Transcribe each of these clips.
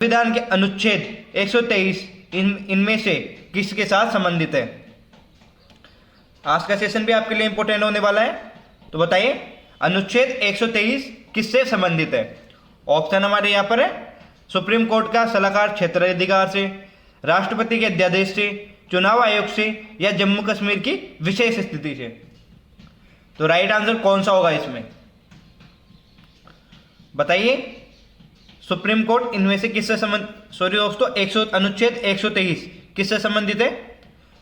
संविधान के अनुच्छेद 123 इनमें से किसके साथ संबंधित है। आज का सेशन भी आपके लिए इंपॉर्टेंट होने वाला है। तो बताइए अनुच्छेद 123 किससे संबंधित है। ऑप्शन हमारे यहाँ पर है सुप्रीम कोर्ट का सलाहकार क्षेत्राधिकार से, राष्ट्रपति के अध्यादेश से, चुनाव आयोग से या जम्मू कश्मीर की विशेष स्थिति से। तो राइट आंसर कौन सा होगा इसमें बताइए। सुप्रीम कोर्ट इनमें से किससे अनुच्छेद 123 किससे संबंधित है।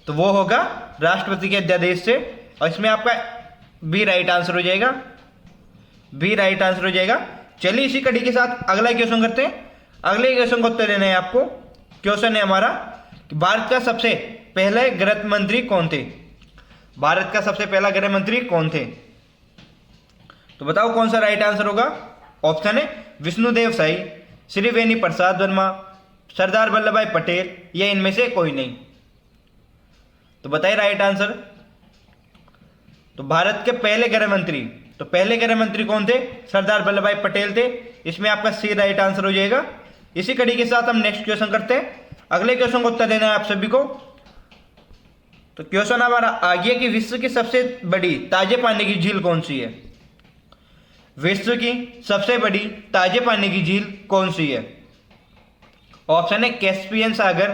तो वो होगा राष्ट्रपति के अध्यादेश से। और इसमें आपका बी राइट आंसर हो जाएगा, बी राइट आंसर हो जाएगा। चलिए इसी कड़ी के साथ अगला क्वेश्चन करते हैं। अगले क्वेश्चन को उत्तर देना है आपको। क्वेश्चन है हमारा कि भारत का सबसे पहले गृह मंत्री कौन थे। भारत का सबसे पहला गृह मंत्री कौन थे। तो बताओ कौन सा राइट आंसर होगा। ऑप्शन है विष्णुदेव साई, श्रीवेणी प्रसाद वर्मा, सरदार वल्लभ भाई पटेल या इनमें से कोई नहीं। तो बताइए राइट आंसर। तो भारत के पहले गृह मंत्री, तो पहले गृह मंत्री कौन थे। सरदार वल्लभ भाई पटेल थे। इसमें आपका सी राइट आंसर हो जाएगा। इसी कड़ी के साथ हम नेक्स्ट क्वेश्चन करते हैं। अगले क्वेश्चन को उत्तर देना है आप सभी को। तो क्वेश्चन हमारा आ गया कि विश्व की सबसे बड़ी ताजे पानी की झील कौन सी है। विश्व की सबसे बड़ी ताजे पानी की झील कौन सी है। ऑप्शन है कैस्पियन सागर,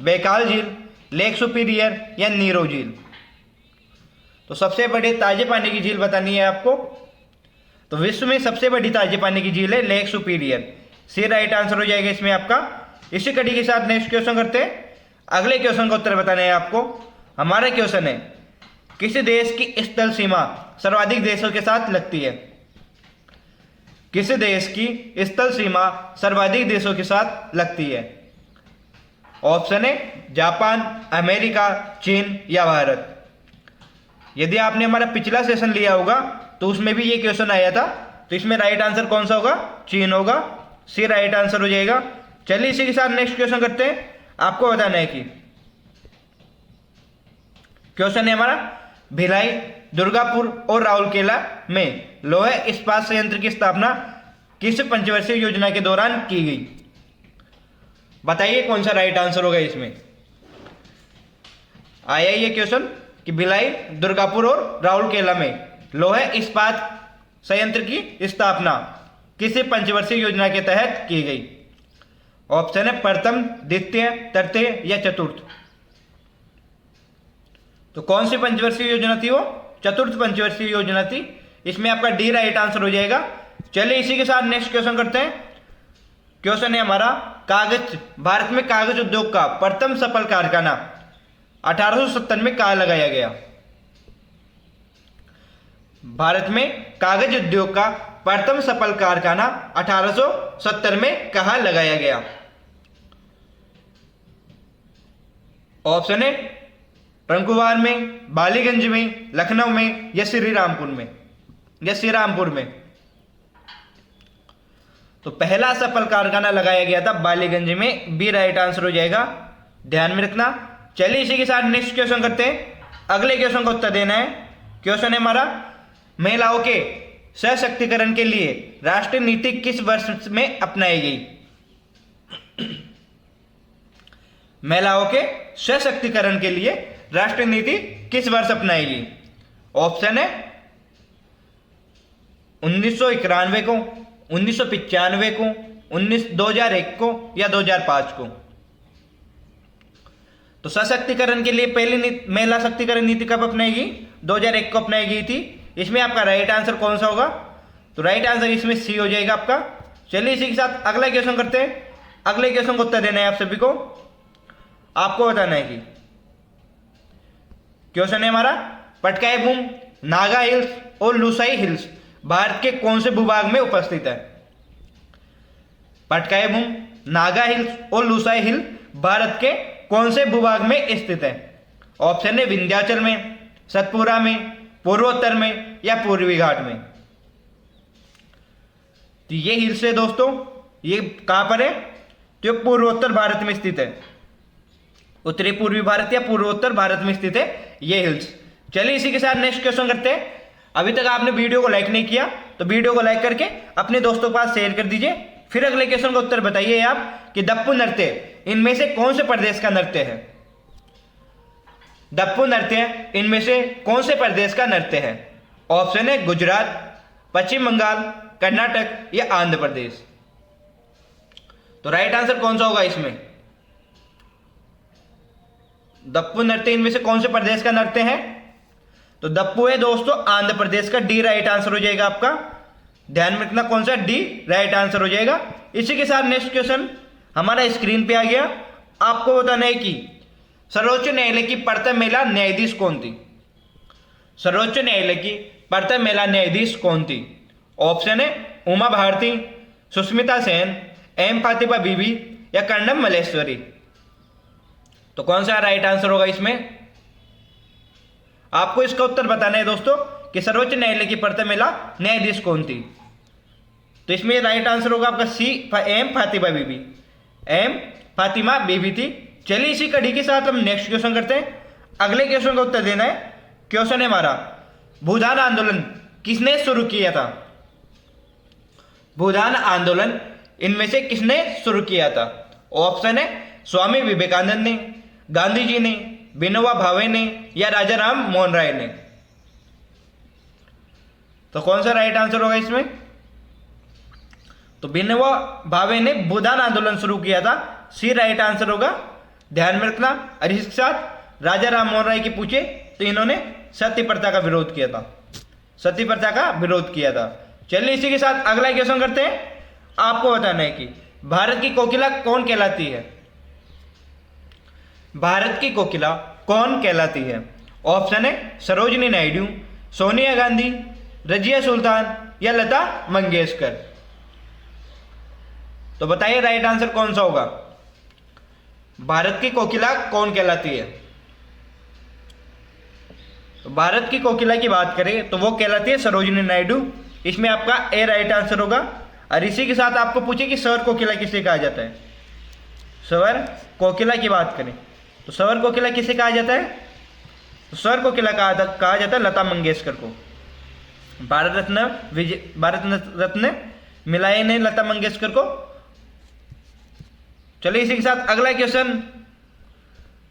बैकाल झील, लेक सुपीरियर या नीरो झील। तो सबसे बड़े ताजे पानी की झील बतानी है आपको। तो विश्व में सबसे बड़ी ताजे पानी की झील है लेक सुपीरियर। सी राइट आंसर हो जाएगा इसमें आपका। इसी कड़ी के साथ नेक्स्ट क्वेश्चन करते हैं। अगले क्वेश्चन का उत्तर बताना है आपको। हमारा क्वेश्चन है किस देश की स्थल सीमा सर्वाधिक देशों के साथ लगती है। किस देश की स्थल सीमा सर्वाधिक देशों के साथ लगती है। ऑप्शन है जापान, अमेरिका, चीन या भारत। यदि आपने हमारा पिछला सेशन लिया होगा तो उसमें भी ये क्वेश्चन आया था। तो इसमें राइट आंसर कौन सा होगा। चीन होगा। सी राइट आंसर हो जाएगा। चलिए इसी के साथ नेक्स्ट क्वेश्चन करते हैं। आपको बताना है कि क्वेश्चन है हमारा भिलाई, दुर्गापुर और राउरकेला में लोहे इस्पात संयंत्र की स्थापना किस पंचवर्षीय योजना के दौरान की गई। बताइए कौन सा राइट आंसर होगा इसमें। आया ये क्वेश्चन कि भिलाई, दुर्गापुर और राउरकेला में लोहे इस्पात संयंत्र की स्थापना किस पंचवर्षीय योजना के तहत की गई। ऑप्शन है प्रथम, द्वितीय, तृतीय या चतुर्थ। तो कौन सी पंचवर्षीय योजना थी वो। चतुर्थ पंचवर्षीय योजना थी। इसमें आपका डी राइट आंसर हो जाएगा। चलिए इसी के साथ नेक्स्ट क्वेश्चन करते हैं। क्वेश्चन है हमारा कागज, भारत में कागज उद्योग का प्रथम सफल कारखाना 1870 में कहाँ लगाया गया। भारत में कागज उद्योग का प्रथम सफल कारखाना 1870 में कहाँ लगाया गया। ऑप्शन है रंकुवार में, बालीगंज में, लखनऊ में या श्रीरामपुर में या श्रीरामपुर में। तो पहला सफल कारखाना लगाया गया था बालीगंज में। बी राइट आंसर हो जाएगा, ध्यान में रखना। चलिए इसी के साथ नेक्स्ट क्वेश्चन करते हैं। अगले क्वेश्चन का उत्तर देना है। क्वेश्चन है हमारा महिलाओं के सशक्तिकरण के लिए राष्ट्रीय नीति किस वर्ष में अपनाई गई। महिलाओं के सशक्तिकरण के लिए राष्ट्रीय नीति किस वर्ष अपनाई गई। ऑप्शन है 1991 को, 1995 को, 2001 को या 2005 को। तो सशक्तिकरण के लिए पहली महिला शक्तिकरण नीति कब अपनाई गई। 2001 को अपनाई गई थी। इसमें आपका राइट आंसर कौन सा होगा। तो राइट आंसर इसमें सी हो जाएगा आपका। चलिए इसी के साथ अगला क्वेश्चन करते हैं। अगले क्वेश्चन को उत्तर देना है आप सभी को। आपको बताना है कि क्वेश्चन है हमारा पटकाई बूम, नागा हिल्स और लुसाई हिल्स भारत के कौन से भूभाग में उपस्थित है। पटकाई बूम, नागा हिल्स और लुसाई हिल भारत के कौन से भूभाग में स्थित है। ऑप्शन है विंध्याचल में, सतपुरा में, पूर्वोत्तर में या पूर्वी घाट में। तो ये हिल्स है दोस्तों, ये कहां पर है। तो पूर्वोत्तर भारत में स्थित है। उत्तरी पूर्वी भारत या पूर्वोत्तर भारत में स्थित है ये हिल्स। चलिए इसी के साथ नेक्स्ट क्वेश्चन करते हैं। अभी तक आपने वीडियो को लाइक नहीं किया तो वीडियो को लाइक करके अपने दोस्तों के पास शेयर कर दीजिए। फिर अगले क्वेश्चन का उत्तर बताइए आप कि दप्पू नृत्य इनमें से कौन से प्रदेश का नृत्य है। दप्पू नृत्य इनमें से कौन से प्रदेश का नृत्य है। ऑप्शन है गुजरात, पश्चिम बंगाल, कर्नाटक या आंध्र प्रदेश। तो राइट आंसर कौन सा होगा इसमें। दप्पू नृत्य इनमें से कौन से प्रदेश का नृत्य है। तो दप्पू है दोस्तों आंध्र प्रदेश का। डी राइट आंसर हो जाएगा आपका। ध्यान में रखना कौन सा, डी राइट आंसर हो जाएगा। इसी के साथ नेक्स्ट क्वेश्चन हमारा स्क्रीन पे आ गया। आपको बताना है कि सर्वोच्च न्यायालय की प्रथम महिला न्यायाधीश कौन थी। सर्वोच्च न्यायालय की प्रथम महिला न्यायाधीश कौन थी। ऑप्शन है उमा भारती, सुष्मिता सेन, एम फातिमा बीबी या कर्णम मल्लेश्वरी। तो कौन सा राइट आंसर होगा इसमें। आपको इसका उत्तर बताना है दोस्तों कि सर्वोच्च न्यायालय की प्रथम महिला न्यायाधीश कौन थी। तो इसमें राइट आंसर होगा आपका सी, एम फातिमा बीबी। एम फातिमा बीबी थी। चलिए इसी कड़ी के साथ हम नेक्स्ट क्वेश्चन करते हैं। अगले क्वेश्चन का उत्तर देना है। क्वेश्चन है हमारा, भूदान आंदोलन किसने शुरू किया था। भूदान आंदोलन इनमें से किसने शुरू किया था। ऑप्शन है स्वामी विवेकानंद ने, गांधी जी ने, विनोबा भावे ने या राजा राम मोहन राय ने। तो कौन सा राइट आंसर होगा इसमें। तो विनोबा भावे ने भूदान आंदोलन शुरू किया था। सी राइट आंसर होगा। ध्यान में रखना। और इसके साथ राजा राम मोहन राय की पूछे तो इन्होंने सती प्रथा का विरोध किया था। सती प्रथा का विरोध किया था। चलिए इसी के साथ अगला क्वेश्चन करते हैं। आपको बताना है कि भारत की कोकिला कौन कहलाती है। भारत की कोकिला कौन कहलाती है। ऑप्शन है सरोजिनी नायडू, सोनिया गांधी, रजिया सुल्तान या लता मंगेशकर। तो बताइए राइट आंसर कौन सा होगा। भारत की कोकिला कौन कहलाती है। तो भारत की कोकिला की बात करें तो वो कहलाती है सरोजिनी नायडू। इसमें आपका ए राइट आंसर होगा। और इसी के साथ आपको पूछे कि स्वर कोकिला किसे कहा जाता है। स्वर कोकिला की बात करें तो स्वर कोकिला किसे कहा जाता है। तो स्वर कोकिला कहा जाता है लता मंगेशकर को। भारत रत्न मिलाए ने लता मंगेशकर को। चलिए इसी के साथ अगला क्वेश्चन,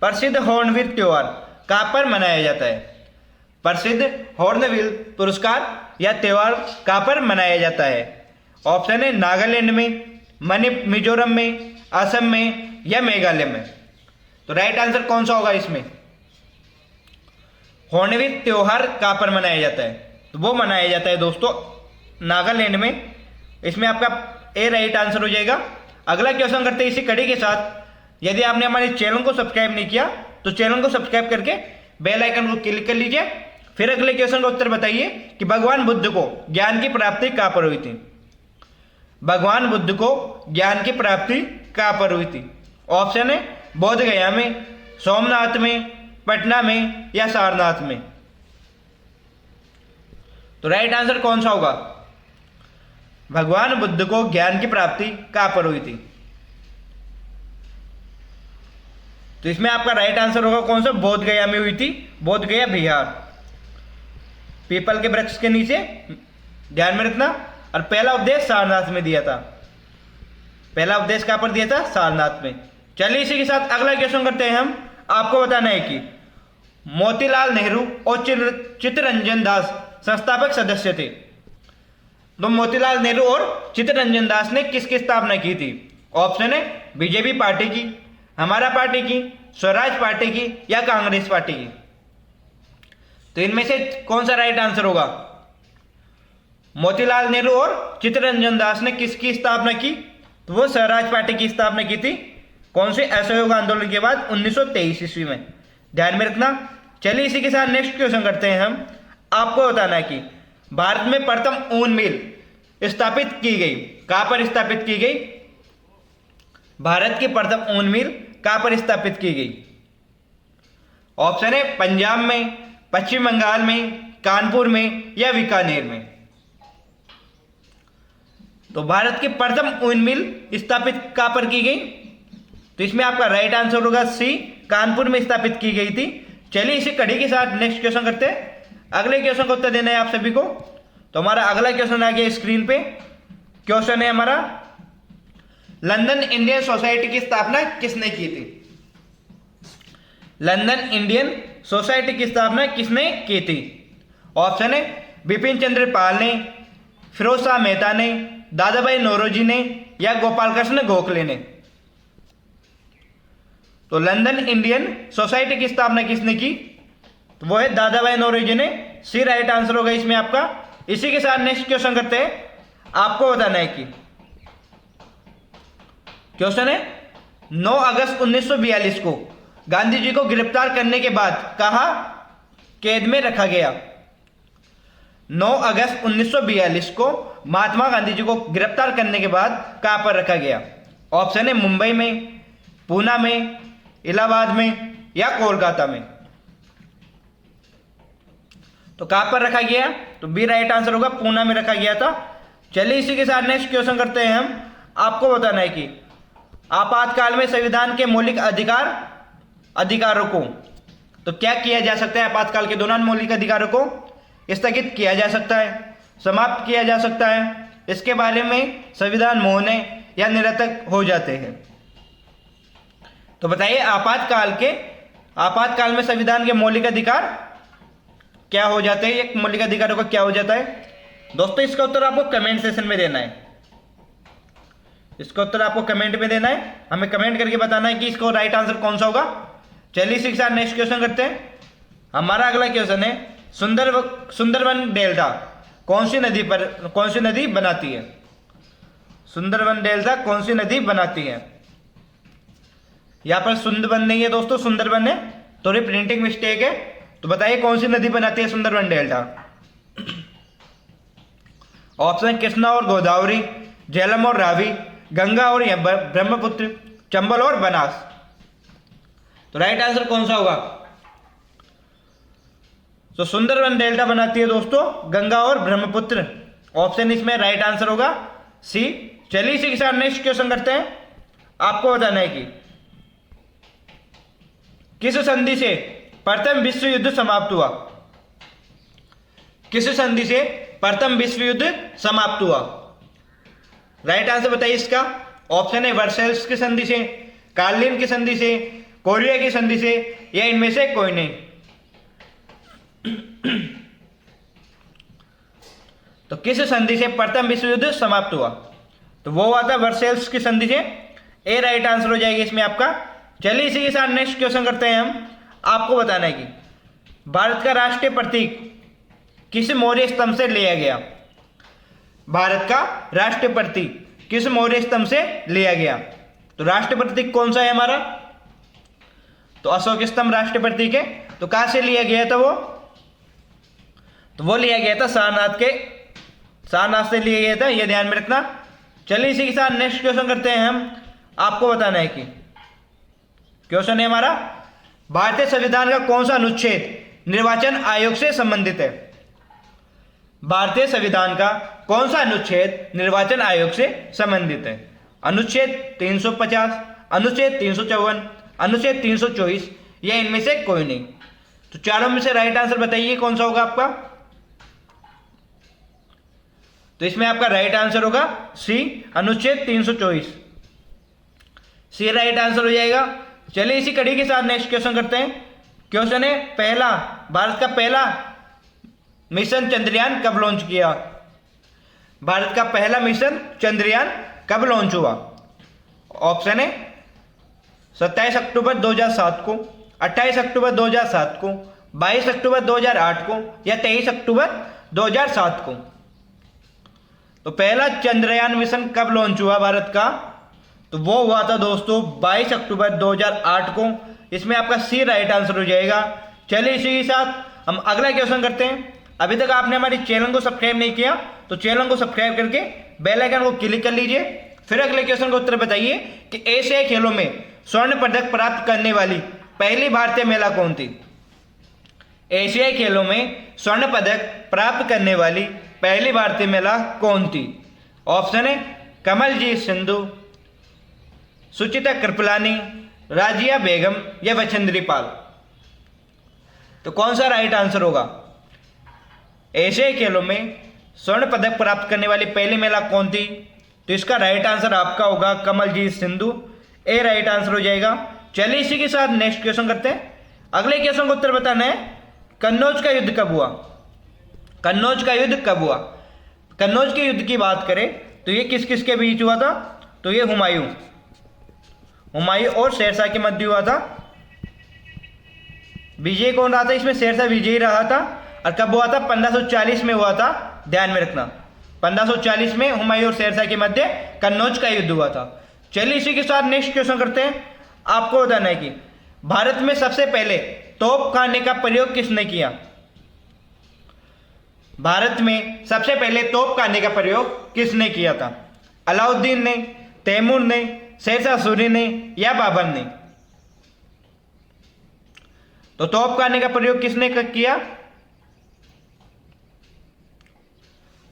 प्रसिद्ध हॉर्नबिल त्योहार कहां पर मनाया जाता है। प्रसिद्ध हॉर्नबिल पुरस्कार या त्योहार कहां पर मनाया जाता है। ऑप्शन है नागालैंड में, मिजोरम में, असम में या मेघालय में। तो राइट आंसर कौन सा होगा इसमें। हॉर्नबिल त्योहार कहां पर मनाया जाता है। तो वो मनाया जाता है दोस्तों नागालैंड में। इसमें आपका ए राइट आंसर हो जाएगा। अगला क्वेश्चन करते हैं इसी कड़ी के साथ। यदि आपने हमारे चैनल को सब्सक्राइब नहीं किया तो चैनल को सब्सक्राइब करके बेल आइकन को क्लिक कर लीजिए। फिर अगले क्वेश्चन का उत्तर बताइए कि भगवान बुद्ध को ज्ञान की प्राप्ति कहां पर हुई थी। भगवान बुद्ध को ज्ञान की प्राप्ति कहां पर हुई थी। ऑप्शन है बोध गया में, सोमनाथ में, पटना में या सारनाथ में। तो राइट आंसर कौन सा होगा। भगवान बुद्ध को ज्ञान की प्राप्ति कहां पर हुई थी। तो इसमें आपका राइट आंसर होगा कौन सा, बोध गया में हुई थी। बोध गया बिहार, पीपल के वृक्ष के नीचे। ध्यान में रखना। और पहला उपदेश सारनाथ में दिया था। पहला उपदेश कहां पर दिया था, सारनाथ में। चलिए इसी के साथ अगला क्वेश्चन करते हैं हम। आपको बताना है कि मोतीलाल नेहरू और चित्तरंजन दास संस्थापक सदस्य थे। तो मोतीलाल नेहरू और चित्तरंजन दास ने किसकी स्थापना की थी। ऑप्शन है बीजेपी पार्टी की, हमारा पार्टी की, स्वराज पार्टी की या कांग्रेस पार्टी की। तो इनमें से कौन सा राइट आंसर होगा। मोतीलाल नेहरू और चित्तरंजन दास ने किसकी स्थापना की। तो वो स्वराज पार्टी की स्थापना की थी। कौन से असहयोग आंदोलन के बाद 1923 ईस्वी में। ध्यान में रखना। चलिए इसी के साथ नेक्स्ट क्वेश्चन करते हैं हम। आपको बताना है कि भारत में प्रथम ऊन मिल स्थापित की गई कहां पर स्थापित की गई। भारत की प्रथम ऊन मिल कहां पर स्थापित की गई। ऑप्शन है पंजाब में, पश्चिम बंगाल में, कानपुर में या बीकानेर में। तो भारत की प्रथम ऊन मिल स्थापित कहां पर की गई। तो इसमें आपका राइट आंसर होगा सी, कानपुर में स्थापित की गई थी। चलिए इसी कड़ी के साथ नेक्स्ट क्वेश्चन करते हैं। अगले क्वेश्चन का उत्तर देना है आप सभी को। तो हमारा अगला क्वेश्चन आ गया स्क्रीन पे। क्वेश्चन है हमारा, लंदन इंडियन सोसाइटी की स्थापना किसने की थी? लंदन इंडियन सोसाइटी की स्थापना किसने की थी? ऑप्शन है बिपिन चंद्र पाल ने, फिरोज शाह मेहता ने, दादा भाई नौरोजी ने या गोपाल कृष्ण गोखले ने। तो लंदन इंडियन सोसाइटी की स्थापना किसने की? तो वो है दादा भाई नौरोजी ने। सी राइट आंसर होगा इसमें आपका। इसी के साथ नेक्स्ट क्वेश्चन करते हैं। आपको बताना है कि क्वेश्चन है 9 अगस्त 1942 को गांधी जी को गिरफ्तार करने के बाद कहां कैद में रखा गया? 9 अगस्त 1942 को महात्मा गांधी जी को गिरफ्तार करने के बाद कहां पर रखा गया? ऑप्शन है मुंबई में, पूना में, इलाहाबाद में या कोलकाता में। तो कहां पर रखा गया? तो बी राइट आंसर होगा, पूना में रखा गया था। चलिए इसी के साथ नेक्स्ट क्वेश्चन करते हैं हम। आपको बताना है कि आपातकाल में संविधान के मौलिक अधिकारों को तो क्या किया जा सकता है? आपातकाल के दौरान मौलिक अधिकारों को स्थगित किया जा सकता है, समाप्त किया जा सकता है, इसके बारे में संविधान मौन है या निरर्थक हो जाते हैं। तो बताइए आपातकाल में संविधान के मौलिक अधिकार क्या हो जाते हैं? एक मौलिक अधिकारों का क्या हो जाता है? दोस्तों इसका उत्तर आपको कमेंट सेशन में देना है। इसका उत्तर आपको कमेंट में देना है, हमें कमेंट करके बताना है कि इसको राइट आंसर कौन सा होगा। चलिए इसी के साथ नेक्स्ट क्वेश्चन करते हैं। हमारा अगला क्वेश्चन है सुंदरबन डेल्टा कौन सी नदी बनाती है? सुंदरबन डेल्टा कौन सी नदी बनाती है? यहां पर सुंदरबन नहीं है दोस्तों, सुंदरबन है, थोड़ी प्रिंटिंग मिस्टेक है। तो बताइए कौन सी नदी बनाती है सुंदरबन डेल्टा? ऑप्शन कृष्णा और गोदावरी, झेलम और रावी, गंगा और ब्रह्मपुत्र, चंबल और बनास। तो राइट आंसर कौन सा होगा? तो सुंदरबन डेल्टा बनाती है दोस्तों गंगा और ब्रह्मपुत्र। ऑप्शन इसमें राइट आंसर होगा सी। चलिए इसी के साथ नेक्स्ट क्वेश्चन करते हैं। आपको बताना है कि किस संधि से प्रथम विश्व युद्ध समाप्त हुआ? किस संधि से प्रथम विश्व युद्ध समाप्त हुआ? राइट आंसर बताइए इसका। ऑप्शन है वर्सेल्स की संधि से, कार्लिन की संधि से, कोरिया की संधि से या इनमें से कोई नहीं। तो किस संधि से प्रथम विश्व युद्ध समाप्त हुआ? तो वो हुआ था वर्सेल्स की संधि से। ए राइट आंसर हो जाएगा इसमें आपका। चलिए इसी के साथ नेक्स्ट क्वेश्चन करते हैं हम। आपको बताना है कि भारत का राष्ट्रीय प्रतीक किस मौर्य स्तंभ से लिया गया? भारत का राष्ट्रीय प्रतीक किस मौर्य स्तंभ से लिया गया? तो राष्ट्रीय प्रतीक कौन सा है हमारा? तो अशोक स्तंभ राष्ट्रीय प्रतीक है। तो कहां से लिया गया था वो? तो वो लिया गया था सारनाथ से लिया गया था, ये ध्यान में रखना। चलिए इसी के साथ नेक्स्ट क्वेश्चन करते हैं हम। आपको बताना है कि क्वेश्चन है हमारा भारतीय संविधान का कौन सा अनुच्छेद निर्वाचन आयोग से संबंधित है? भारतीय संविधान का कौन सा अनुच्छेद निर्वाचन आयोग से संबंधित है? अनुच्छेद 350, अनुच्छेद 354, अनुच्छेद 324 या इनमें से कोई नहीं। तो चारों में से राइट आंसर बताइए कौन सा होगा आपका? तो इसमें आपका राइट आंसर होगा सी, अनुच्छेद 324। सी राइट आंसर हो जाएगा। चलिए इसी कड़ी के साथ नेक्स्ट क्वेश्चन करते हैं। क्वेश्चन है भारत का पहला मिशन चंद्रयान कब लॉन्च किया? भारत का पहला मिशन चंद्रयान कब लॉन्च हुआ? ऑप्शन है 27 अक्टूबर 2007 को, 28 अक्टूबर 2007 को, 22 अक्टूबर 2008 को या 23 अक्टूबर 2007 को। तो पहला चंद्रयान मिशन कब लॉन्च हुआ भारत का? तो वो हुआ था दोस्तों 22 अक्टूबर 2008 को। इसमें आपका सी राइट आंसर हो जाएगा। चलिए इसी के साथ हम अगला क्वेश्चन करते हैं। अभी तक आपने हमारे चैनल को सब्सक्राइब नहीं किया तो चैनल को सब्सक्राइब करके बेल आइकन को क्लिक कर लीजिए। फिर अगले क्वेश्चन का उत्तर बताइए कि एशियाई खेलों में स्वर्ण पदक प्राप्त करने वाली पहली भारतीय महिला कौन थी? एशियाई खेलों में स्वर्ण पदक प्राप्त करने वाली पहली भारतीय महिला कौन थी? ऑप्शन है कमलजीत सिंधु, सुचिता कृपलानी, राजिया बेगम या बछेंद्री पाल। तो कौन सा राइट आंसर होगा? एशियाई खेलों में स्वर्ण पदक प्राप्त करने वाली पहली महिला कौन थी? तो इसका राइट आंसर आपका होगा कमलजीत सिंधु, ए राइट आंसर हो जाएगा। चलिए इसी के साथ नेक्स्ट क्वेश्चन करते हैं। अगले क्वेश्चन का उत्तर बताना है, कन्नौज का युद्ध कब हुआ? कन्नौज का युद्ध कब हुआ? कन्नौज के युद्ध की बात करें तो ये किस किस के बीच हुआ था? तो ये हुमायूं और शेरशाह के मध्य हुआ था। विजय कौन रहा था इसमें? शेरशाह विजयी रहा था। और कब हुआ था? 1540 में हुआ था, ध्यान में रखना। 1540 में हुमायूं और शेरशाह के मध्य कन्नौज का युद्ध हुआ था। चलिए इसी के साथ नेक्स्ट क्वेश्चन करते हैं। आपको बताना है कि भारत में सबसे पहले तोप खाने का प्रयोग किसने किया? भारत में सबसे पहले तोप खाने का प्रयोग किसने किया था? अलाउद्दीन ने, तैमूर ने, शेरशाह सूरी ने या बाबर ने? तो तोप खाने का प्रयोग किसने किया?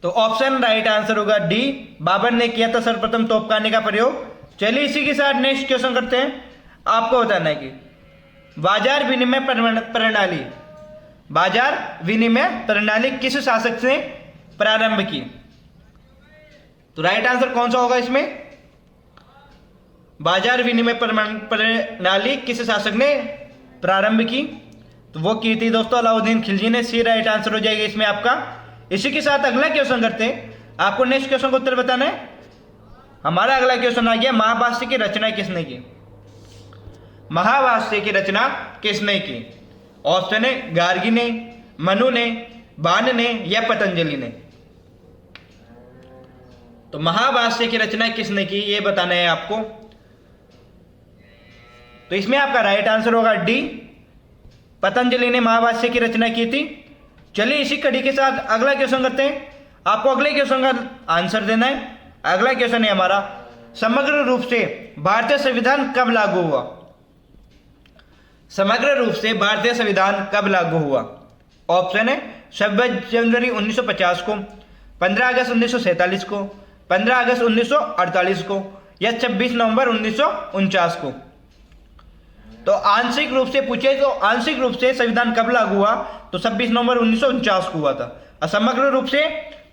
तो ऑप्शन राइट आंसर होगा डी, बाबर ने किया था सर्वप्रथम तोप खाने का प्रयोग। चलिए इसी के साथ नेक्स्ट क्वेश्चन करते हैं। आपको बताना है कि बाजार विनिमय प्रणाली, बाजार विनिमय प्रणाली किस शासक ने प्रारंभ की? तो राइट आंसर कौन सा होगा इसमें? बाजार विनिमय प्रणाली किस शासक ने प्रारंभ की? तो वो की थी दोस्तों अलाउद्दीन खिलजी ने, सी राइट आंसर हो जाएगा इसमें आपका। इसी के साथ अगला क्वेश्चन करते हैं। आपको नेक्स्ट क्वेश्चन का उत्तर बताना है। हमारा अगला क्वेश्चन आ गया, महाभाष्य की रचना किसने की? महाभाष्य की रचना किसने की? ऑप्शन है गार्गी ने, मनु ने, बाण ने या पतंजलि ने? तो महाभाष्य की रचना किसने की ये बताना है आपको। तो इसमें आपका राइट आंसर होगा डी, पतंजलि ने महाभाष्य की रचना की थी। चलिए इसी कड़ी के साथ अगला क्वेश्चन करते हैं। आपको अगले क्वेश्चन का आंसर देना है। अगला क्वेश्चन है हमारा, समग्र रूप से भारतीय संविधान कब लागू हुआ? समग्र रूप से भारतीय संविधान कब लागू हुआ? ऑप्शन है 26 जनवरी 1950 को, 15 अगस्त 1947 को, 15 अगस्त 1948 को या 26 नवंबर 1949 को। तो आंशिक रूप से पूछे तो आंशिक रूप से संविधान कब लागू हुआ? तो 26 नवंबर 1949 को हुआ था। और समग्र रूप से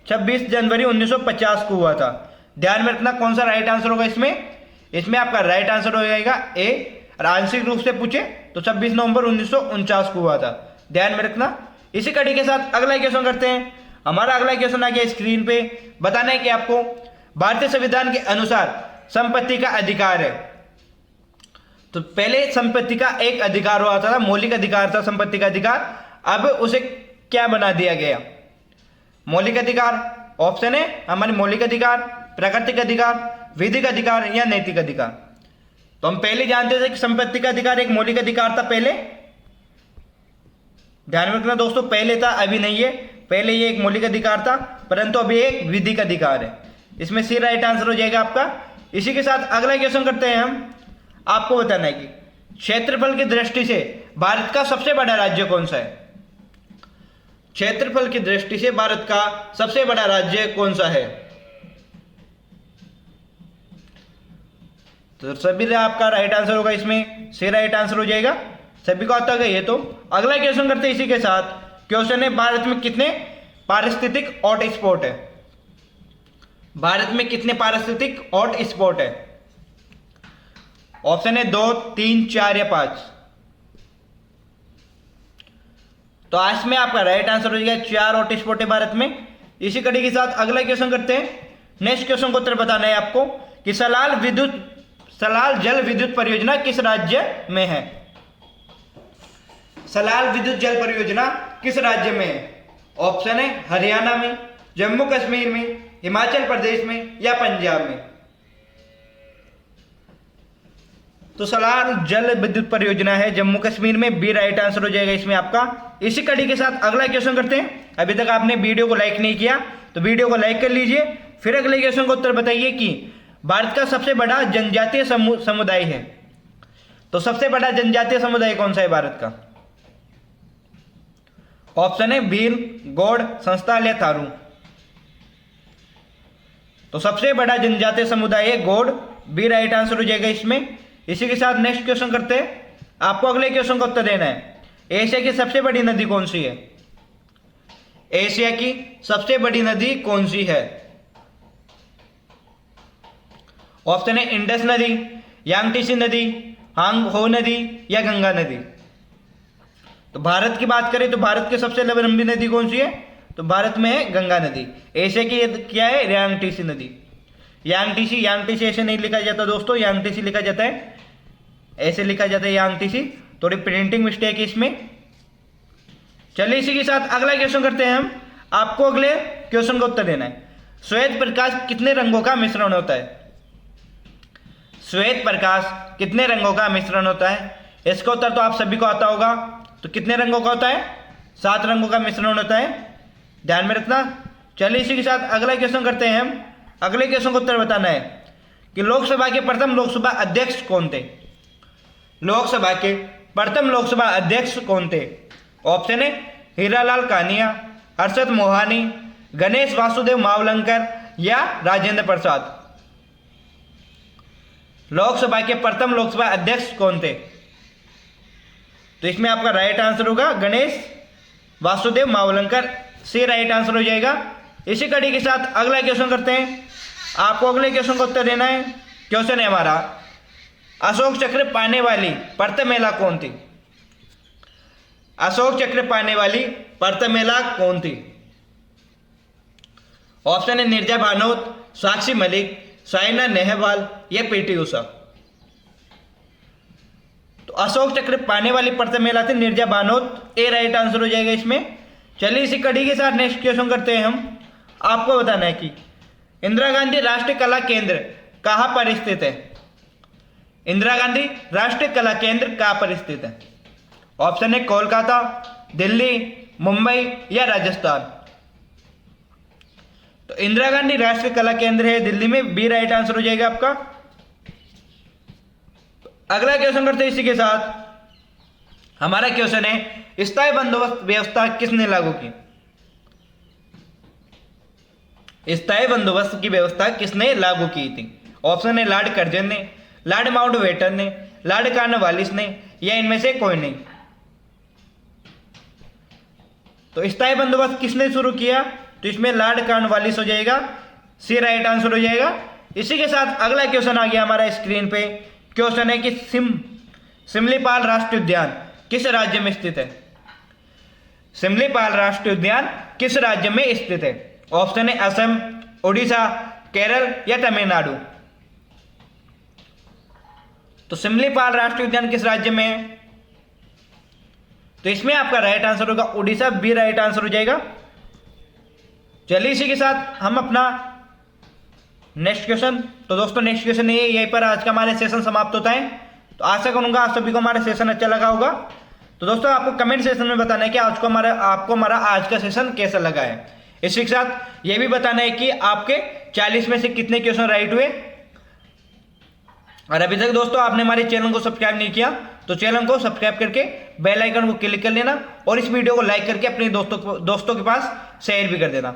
26 जनवरी 1950 को हुआ था। ध्यान में रखना कौन सा राइट आंसर होगा इसमें आपका राइट आंसर हो जाएगा ए। और आंशिक रूप से पूछे तो 26 नवंबर 1949 को हुआ था, ध्यान में रखना। इसी कड़ी के साथ अगला क्वेश्चन करते हैं। हमारा अगला क्वेश्चन आ गया स्क्रीन पे। बताना है कि आपको भारतीय संविधान के अनुसार संपत्ति का अधिकार है। तो पहले संपत्ति का एक अधिकार हुआ था, मौलिक अधिकार था संपत्ति का अधिकार। अब उसे क्या बना दिया गया? मौलिक अधिकार। ऑप्शन है हमारे मौलिक अधिकार, प्राकृतिक अधिकार, विधिक अधिकार या नैतिक अधिकार। तो हम पहले जानते थे कि संपत्ति का अधिकार एक मौलिक अधिकार था पहले, ध्यान में रखना दोस्तों, पहले था अभी नहीं है। पहले ये एक मौलिक अधिकार था परंतु अभी एक विधिक अधिकार है। इसमें सी राइट आंसर हो जाएगा आपका। इसी के साथ अगला क्वेश्चन करते हैं हम। आपको बताना है कि क्षेत्रफल की दृष्टि से भारत का सबसे बड़ा राज्य कौन सा है? क्षेत्रफल की दृष्टि से भारत का सबसे बड़ा राज्य कौन सा है? तो सभी आपका राइट आंसर होगा इसमें, सी राइट आंसर हो जाएगा। सभी को आता है ये। तो अगला क्वेश्चन करते हैं इसी के साथ। क्वेश्चन है, भारत में कितने पारिस्थितिक हॉटस्पॉट है? भारत में कितने पारिस्थितिक हॉटस्पॉट है? ऑप्शन है 2, 3, 4 या 5। तो आज में आपका राइट आंसर हो जाएगा 4 हॉटस्पॉट है भारत में। इसी कड़ी के साथ अगला क्वेश्चन करते हैं। नेक्स्ट क्वेश्चन को उत्तर बताना है आपको कि सलाल जल विद्युत परियोजना किस राज्य में है? सलाल विद्युत जल परियोजना किस राज्य में है? ऑप्शन है हरियाणा में, जम्मू कश्मीर में, हिमाचल प्रदेश में या पंजाब में। तो सलाल जल विद्युत परियोजना है जम्मू कश्मीर में, बी राइट आंसर हो जाएगा इसमें आपका। इसी कड़ी के साथ अगला क्वेश्चन करते हैं। अभी तक आपने वीडियो को लाइक नहीं किया तो वीडियो को लाइक कर लीजिए। फिर अगले क्वेश्चन का उत्तर बताइए कि भारत का सबसे बड़ा जनजातीय समुदाय है। तो सबसे बड़ा जनजातीय समुदाय कौन सा है भारत का? ऑप्शन है भील, गौड़, संस्थाल या थारू। तो सबसे बड़ा जनजातीय समुदाय है गौड़, बी राइट आंसर हो जाएगा इसमें। इसी के साथ नेक्स्ट क्वेश्चन करते हैं। आपको अगले क्वेश्चन का उत्तर देना है। एशिया की सबसे बड़ी नदी कौन सी है? एशिया की सबसे बड़ी नदी कौन सी है? ऑप्शन है इंडस नदी, यांगटीसी नदी, हांग हो नदी या गंगा नदी। तो भारत की बात करें तो भारत की सबसे लंबी नदी कौन सी है? तो भारत में है गंगा नदी। एशिया की क्या है? यांगटीसी नदी। यांगटीसी ऐसे नहीं लिखा जाता दोस्तों, यांगटीसी लिखा जाता है, ऐसे लिखा जाता है यांगटीसी, थोड़ी प्रिंटिंग मिस्टेक है इसमें। चलिए इसी के साथ अगला क्वेश्चन करते हैं हम। आपको अगले क्वेश्चन का उत्तर देना है। श्वेत प्रकाश कितने रंगों का मिश्रण होता है? श्वेत प्रकाश कितने रंगों का मिश्रण होता है? इसका उत्तर तो आप सभी को आता होगा। तो कितने रंगों का होता है? 7 रंगों का मिश्रण होता है, ध्यान में रखना। चलिए इसी के साथ अगला क्वेश्चन करते हैं हम। अगले क्वेश्चन का उत्तर बताना है कि लोकसभा के प्रथम लोकसभा अध्यक्ष कौन थे? लोकसभा के प्रथम लोकसभा अध्यक्ष कौन थे? ऑप्शन है हीरालाल कानिया, हर्षद मोहानी, गणेश वासुदेव मावलंकर या राजेंद्र प्रसाद। लोकसभा के प्रथम लोकसभा अध्यक्ष कौन थे? तो इसमें आपका राइट आंसर होगा गणेश वासुदेव मावलंकर, से राइट आंसर हो जाएगा। इसी कड़ी के साथ अगला क्वेश्चन करते हैं। आपको अगले क्वेश्चन का उत्तर देना है। क्वेश्चन है हमारा, अशोक चक्र पाने वाली प्रथम महिला कौन थी? अशोक चक्र पाने वाली प्रथम महिला कौन थी? ऑप्शन है नीरजा भानोत, साक्षी मलिक, साइना नेहवाल या पीटी उषा। तो अशोक चक्र पाने वाली प्रथम महिला थी नीरजा भानोत, ए राइट आंसर हो जाएगा इसमें। चलिए इसी कड़ी के साथ नेक्स्ट क्वेश्चन करते हैं हम। आपको बताना है कि इंदिरा गांधी राष्ट्रीय कला केंद्र कहां पर स्थित है? इंदिरा गांधी राष्ट्रीय कला केंद्र कहां पर स्थित है? ऑप्शन है कोलकाता, दिल्ली, मुंबई या राजस्थान। तो इंदिरा गांधी राष्ट्रीय कला केंद्र है दिल्ली में, बी राइट आंसर हो जाएगा आपका। अगला क्वेश्चन करते हैं इसी के साथ। हमारा क्वेश्चन है, स्थायी बंदोबस्त व्यवस्था किसने लागू की? स्थायी बंदोबस्त की व्यवस्था किसने लागू की थी? ऑप्शन है लॉर्ड कर्जन ने, लॉर्ड माउंटबेटन ने, लॉर्ड कॉर्नवालिस ने या इनमें से कोई नहीं। तो स्थायी बंदोबस्त किसने शुरू किया? तो इसमें लॉर्ड कॉर्नवालिस हो जाएगा, सी राइट आंसर हो जाएगा। इसी के साथ अगला क्वेश्चन आ गया हमारा स्क्रीन पे। क्वेश्चन है कि सिमलीपाल राष्ट्रीय उद्यान किस राज्य में स्थित है? सिमलीपाल राष्ट्रीय उद्यान किस राज्य में स्थित है? ऑप्शन है असम, उड़ीसा, केरल या तमिलनाडु। तो सिमलीपाल राष्ट्रीय उद्यान किस राज्य में है? तो इसमें आपका राइट आंसर होगा उड़ीसा, बी राइट आंसर हो जाएगा। चलिए इसी के साथ हम अपना नेक्स्ट क्वेश्चन, तो दोस्तों नेक्स्ट क्वेश्चन ये यहीं पर आज का हमारे सेशन समाप्त होता है। तो आशा करूंगा आप सभी को हमारा सेशन अच्छा लगा होगा। तो दोस्तों आपको कमेंट सेशन में बताना है कि आपको हमारा आज का सेशन कैसा लगा है। इसी के साथ ये भी बताना है कि आपके 40 में से कितने क्वेश्चन राइट हुए। और अभी तक दोस्तों आपने हमारे चैनल को सब्सक्राइब नहीं किया तो चैनल को सब्सक्राइब करके बेल आइकन को क्लिक कर लेना और इस वीडियो को लाइक करके अपने दोस्तों के पास शेयर भी कर देना।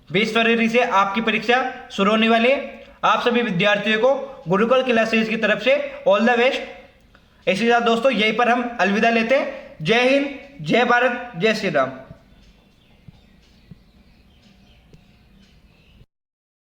20 फरवरी से आपकी परीक्षा शुरू होने वाली है। आप सभी विद्यार्थियों को गुरुकुल क्लासेस की तरफ से ऑल द बेस्ट। इसी के साथ दोस्तों यहीं पर हम अलविदा लेते हैं। जय हिंद, जय भारत, जय श्री राम।